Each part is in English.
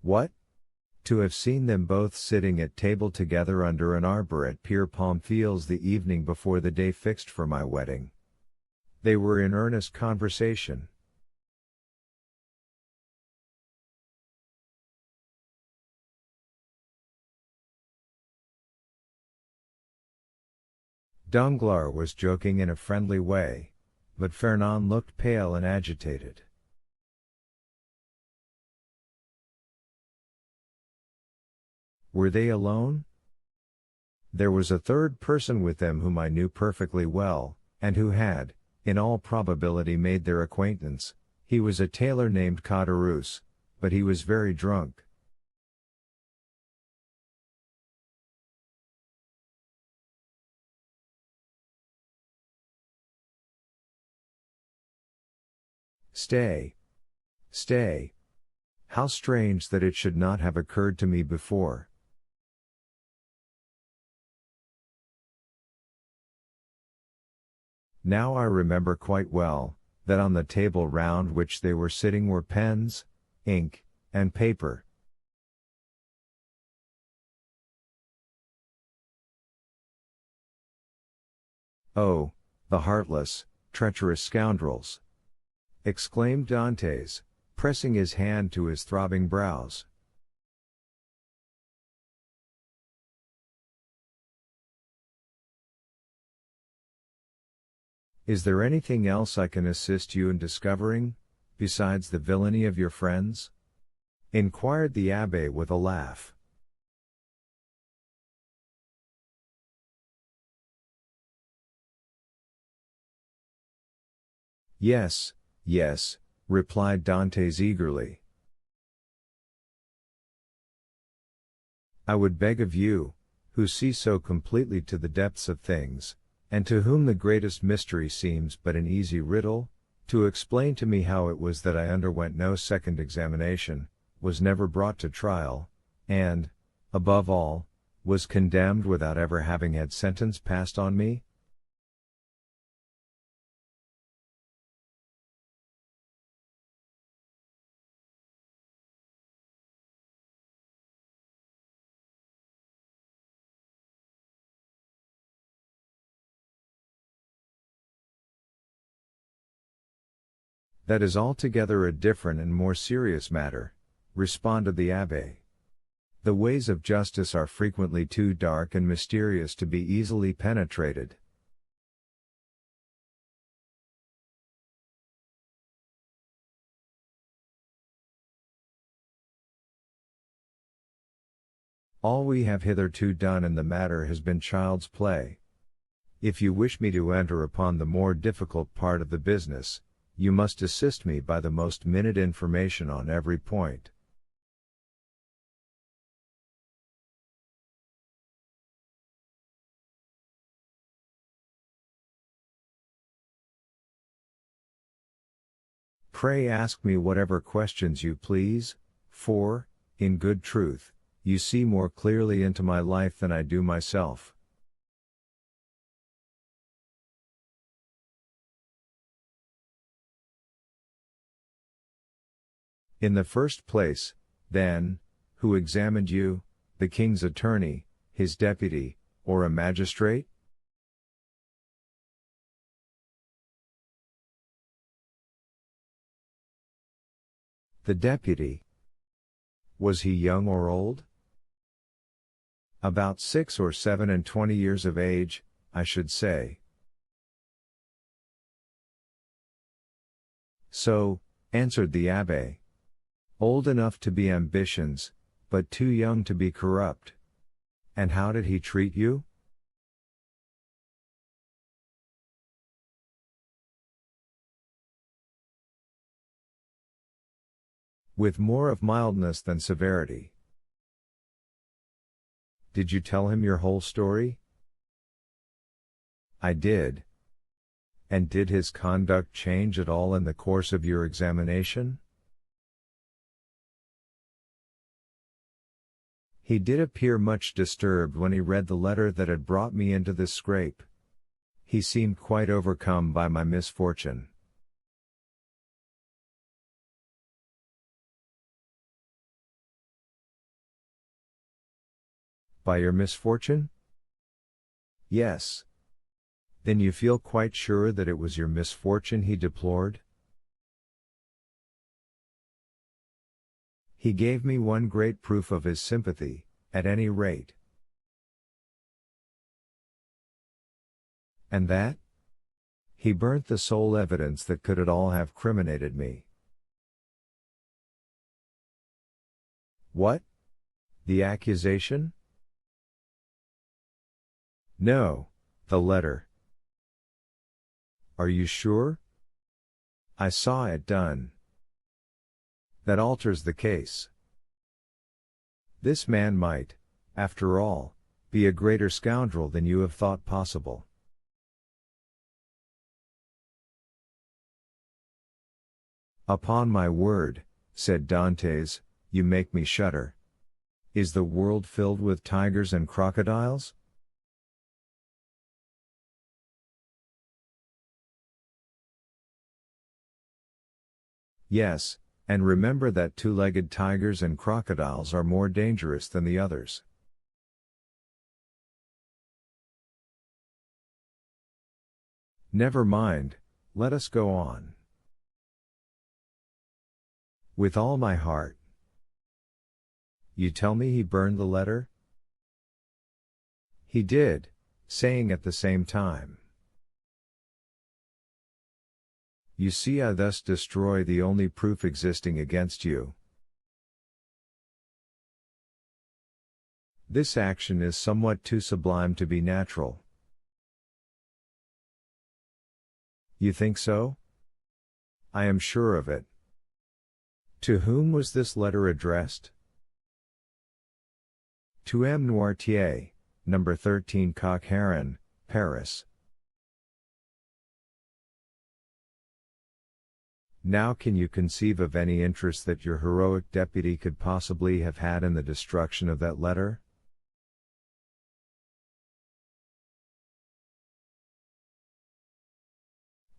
What? To have seen them both sitting at table together under an arbor at Pierpont Fields the evening before the day fixed for my wedding. They were in earnest conversation. Danglars was joking in a friendly way, but Fernand looked pale and agitated. Were they alone? There was a third person with them whom I knew perfectly well, and who had, in all probability, made their acquaintance. He was a tailor named Caderousse, but he was very drunk. Stay. Stay. How strange that it should not have occurred to me before. Now I remember quite well, that on the table round which they were sitting were pens, ink, and paper. Oh, the heartless, treacherous scoundrels! Exclaimed Dantes, pressing his hand to his throbbing brows. Is there anything else I can assist you in discovering, besides the villainy of your friends? Inquired the abbe with a laugh. Yes, yes, replied Dantes eagerly. I would beg of you, who see so completely to the depths of things, and to whom the greatest mystery seems but an easy riddle, to explain to me how it was that I underwent no second examination, was never brought to trial, and, above all, was condemned without ever having had sentence passed on me? That is altogether a different and more serious matter, responded the abbe. The ways of justice are frequently too dark and mysterious to be easily penetrated. All we have hitherto done in the matter has been child's play. If you wish me to enter upon the more difficult part of the business, you must assist me by the most minute information on every point. Pray ask me whatever questions you please, for, in good truth, you see more clearly into my life than I do myself. In the first place, then, who examined you, the king's attorney, his deputy, or a magistrate? The deputy. Was he young or old? About 6 or 27 years of age, I should say. So, answered the abbe. Old enough to be ambitions, but too young to be corrupt. And how did he treat you? With more of mildness than severity. Did you tell him your whole story? I did. And did his conduct change at all in the course of your examination? He did appear much disturbed when he read the letter that had brought me into this scrape. He seemed quite overcome by my misfortune. By your misfortune? Yes. Then you feel quite sure that it was your misfortune he deplored? He gave me one great proof of his sympathy, at any rate. And that? He burnt the sole evidence that could at all have criminated me. What? The accusation? No, the letter. Are you sure? I saw it done. That alters the case. This man might, after all, be a greater scoundrel than you have thought possible. Upon my word, said Dantes, you make me shudder. Is the world filled with tigers and crocodiles? Yes, and remember that two-legged tigers and crocodiles are more dangerous than the others. Never mind, let us go on. With all my heart. You tell me he burned the letter? He did, saying at the same time. You see, I thus destroy the only proof existing against you. This action is somewhat too sublime to be natural. You think so? I am sure of it. To whom was this letter addressed? To M. Noirtier, number 13 Coq Heron, Paris. Now can you conceive of any interest that your heroic deputy could possibly have had in the destruction of that letter?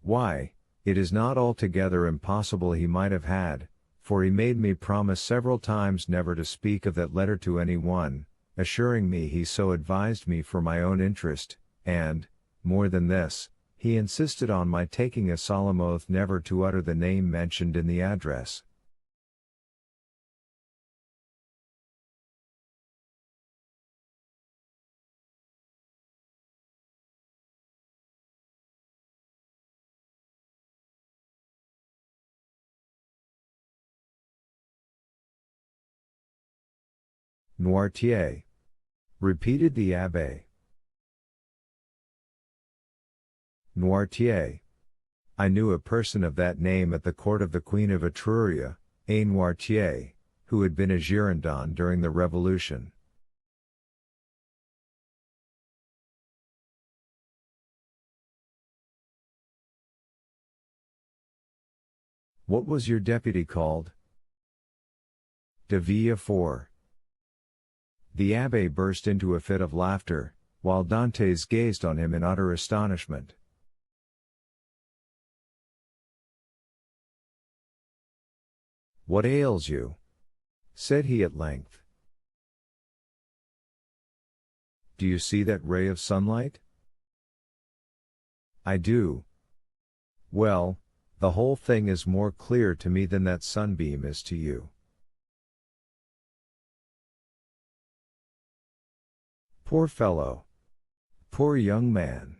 Why, it is not altogether impossible he might have had, for he made me promise several times never to speak of that letter to any one, assuring me he so advised me for my own interest, and, more than this, he insisted on my taking a solemn oath never to utter the name mentioned in the address. Noirtier, repeated the Abbé. Noirtier. I knew a person of that name at the court of the Queen of Etruria, a Noirtier, who had been a Girondin during the Revolution. What was your deputy called? De Villefort. The Abbé burst into a fit of laughter, while Dantes gazed on him in utter astonishment. What ails you? Said he at length. Do you see that ray of sunlight? I do. Well, the whole thing is more clear to me than that sunbeam is to you. Poor fellow. Poor young man.